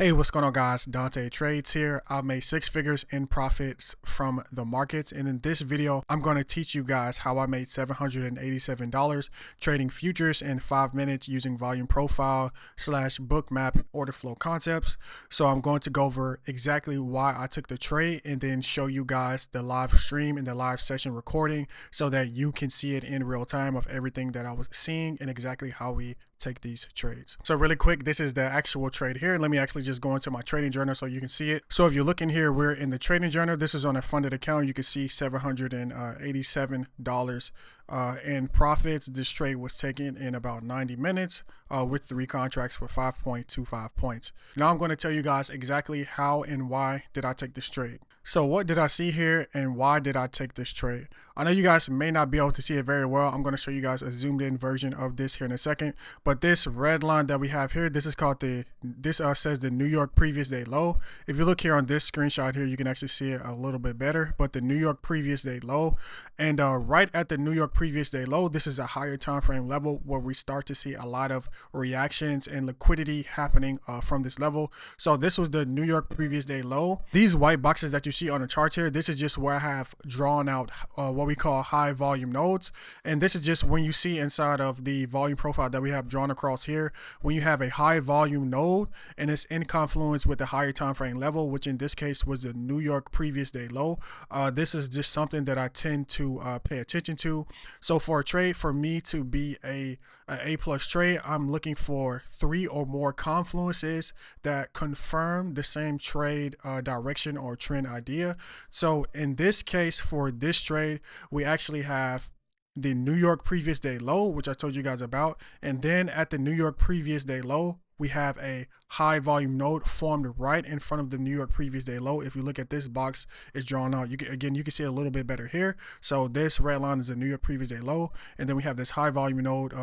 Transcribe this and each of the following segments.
Hey, what's going on, guys? Dante Trades here. I've made six figures in profits from the markets, and in this video, I'm going to teach you guys how I made $787 trading futures in 5 minutes using volume profile / book map order flow concepts. So I'm going to go over exactly why I took the trade and then show you guys the live stream and the live session recording so that you can see it in real time of everything that I was seeing and exactly how we take these trades. So really quick, this is the actual trade here. Let me actually just go into my trading journal so you can see it. So if you look in here, we're in the trading journal. This is on a funded account. You can see $787 in profits. This trade was taken in about 90 minutes with 3 contracts for 5.25 points. Now I'm going to tell you guys exactly how and why did I take this trade. So what did I see here and why did I take this trade? I know you guys may not be able to see it very well. I'm going to show you guys a zoomed in version of this here in a second. But this red line that we have here, this is called says the New York previous day low. If you look here on this screenshot here, you can actually see it a little bit better. But the New York previous day low, and right at the New York previous day low, this is a higher time frame level where we start to see a lot of reactions and liquidity happening from this level. So this was the New York previous day low. These white boxes that you see on the charts here, this is just where I have drawn out what we call high volume nodes. And this is just when you see inside of the volume profile that we have drawn across here, when you have a high volume node and it's in confluence with the higher time frame level, which in this case was the New York previous day low. This is just something that I tend to pay attention to. So for a trade, for me to be a plus trade, I'm looking for 3 or more confluences that confirm the same trade direction or trend idea. So in this case, for this trade, we actually have the New York previous day low, which I told you guys about. And then at the New York previous day low, we have a high volume node formed right in front of the New York previous day low. If you look at this box, it's drawn out. You can see it a little bit better here. So this red line is the New York previous day low. And then we have this high volume node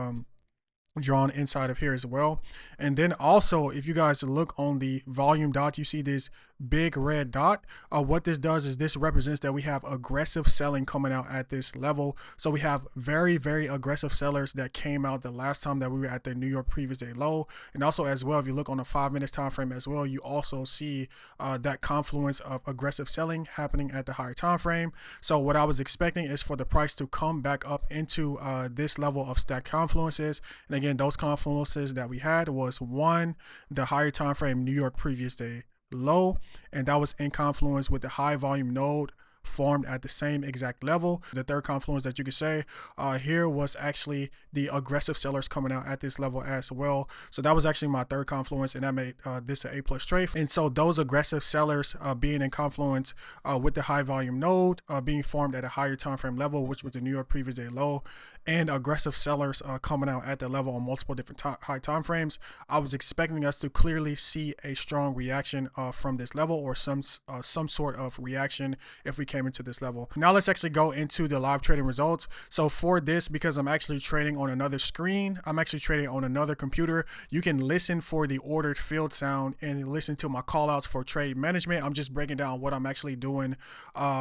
drawn inside of here as well. And then also, if you guys look on the volume dot, you see this big red dot. What this does is this represents that we have aggressive selling coming out at this level. So we have very, very aggressive sellers that came out the last time that we were at the New York previous day low. And also as well, if you look on the 5 minutes time frame as well, you also see that confluence of aggressive selling happening at the higher time frame. So what I was expecting is for the price to come back up into this level of stacked confluences. And again, those confluences that we had was 1, the higher time frame New York previous day low, and that was in confluence with the high volume node formed at the same exact level. The third confluence that you could say here was actually the aggressive sellers coming out at this level as well. So that was actually my third confluence, and that made this an A plus trade. And so those aggressive sellers being in confluence with the high volume node being formed at a higher time frame level, which was the New York previous day low, and aggressive sellers coming out at the level on multiple different high time frames, I was expecting us to clearly see a strong reaction from this level, or some sort of reaction if we came into this level. Now let's actually go into the live trading results. So for this, because I'm actually trading on another screen, I'm actually trading on another computer, you can listen for the ordered field sound and listen to my call outs for trade management. I'm just breaking down what I'm actually doing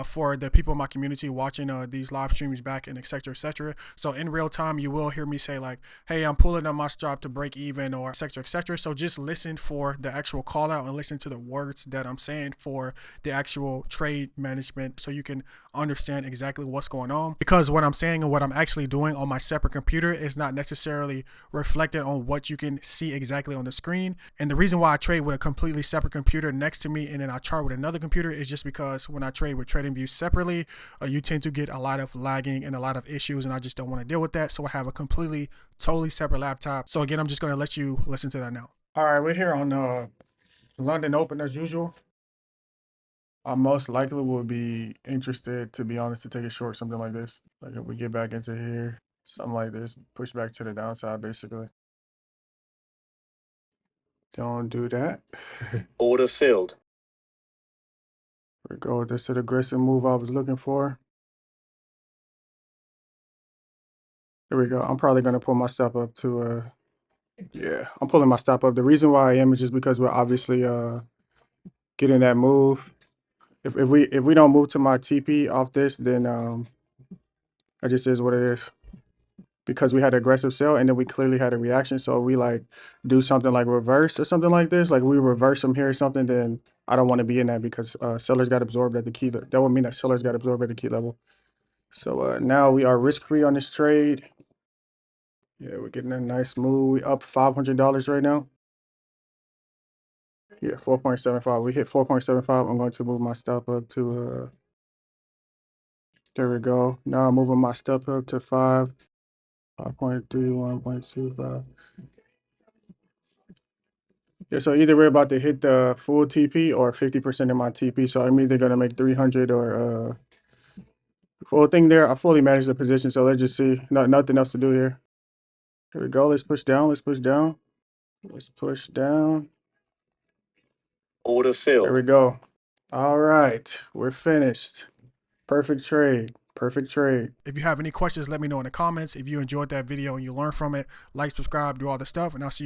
for the people in my community watching these live streams back, and etc, etc. So in real time, you will hear me say like, hey, I'm pulling up my stop to break even, or etc, etc. So just listen for the actual call out and listen to the words that I'm saying for the actual trade management so you can understand exactly what's going on. Because what I'm saying and what I'm actually doing on my separate computer is not necessarily reflected on what you can see exactly on the screen. And the reason why I trade with a completely separate computer next to me and then I chart with another computer is just because when I trade with TradingView separately, you tend to get a lot of lagging and a lot of issues, and I just don't want to deal with that. So I have a completely, totally separate laptop. So again, I'm just going to let you listen to that now. All right, we're here on London Open as usual. I most likely will be interested, to be honest, to take a short, something like this. Like if we get back into here, something like this, push back to the downside, basically. Don't do that. Order filled. We go. This is the aggressive move I was looking for. Here we go. I'm probably gonna pull my stop up to yeah, I'm pulling my stop up. The reason why I am is just because we're obviously getting that move. If we don't move to my TP off this, then it just is what it is. because we had an aggressive sell and then we clearly had a reaction. So we like do something like reverse or something like this, like we reverse from here or something, then I don't want to be in that because sellers got absorbed at the key. That would mean that sellers got absorbed at the key level. So now we are risk free on this trade. Yeah, we're getting a nice move. We up $500 right now. Yeah, 4.75. We hit 4.75. I'm going to move my stop up to there we go. Now I'm moving my stop up to 5.31.25. Yeah, so either we're about to hit the full TP or 50% of my TP. So I'm either gonna make 300 or full thing there. I fully managed the position, so let's just see. Nothing else to do here. Here we go. Let's push down. Let's push down. Let's push down. Order There we filled. go. All right, we're finished. Perfect trade. Perfect trade. If you have any questions, let me know in the comments. If you enjoyed that video and you learned from it, like, subscribe, do all the stuff, and I'll see you